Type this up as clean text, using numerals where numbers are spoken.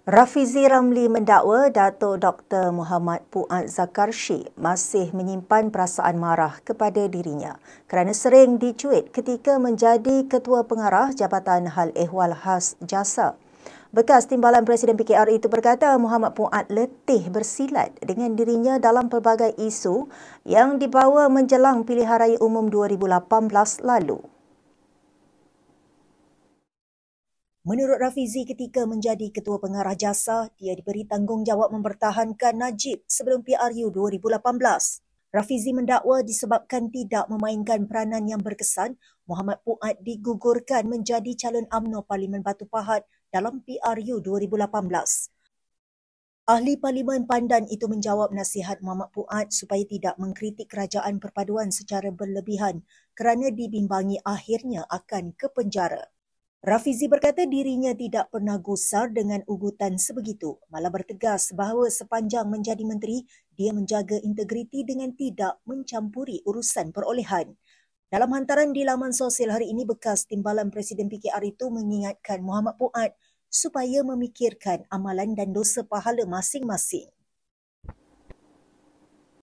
Rafizi Ramli mendakwa Dato' Dr. Muhammad Puat Zakarshi masih menyimpan perasaan marah kepada dirinya kerana sering dicuit ketika menjadi Ketua Pengarah Jabatan Hal Ehwal Khas Jasa. Bekas Timbalan Presiden PKR itu berkata Muhammad Puat letih bersilat dengan dirinya dalam pelbagai isu yang dibawa menjelang pilihan raya umum 2018 lalu. Menurut Rafizi, ketika menjadi Ketua Pengarah Jasa, dia diberi tanggungjawab mempertahankan Najib sebelum PRU 2018. Rafizi mendakwa disebabkan tidak memainkan peranan yang berkesan, Muhammad Puat digugurkan menjadi calon UMNO Parlimen Batu Pahat dalam PRU 2018. Ahli Parlimen Pandan itu menjawab nasihat Muhammad Puat supaya tidak mengkritik kerajaan perpaduan secara berlebihan kerana dibimbangi akhirnya akan ke penjara. Rafizi berkata dirinya tidak pernah gusar dengan ugutan sebegitu, malah bertegas bahawa sepanjang menjadi menteri, dia menjaga integriti dengan tidak mencampuri urusan perolehan. Dalam hantaran di laman sosial hari ini, bekas Timbalan Presiden PKR itu mengingatkan Muhammad Puat supaya memikirkan amalan dan dosa pahala masing-masing.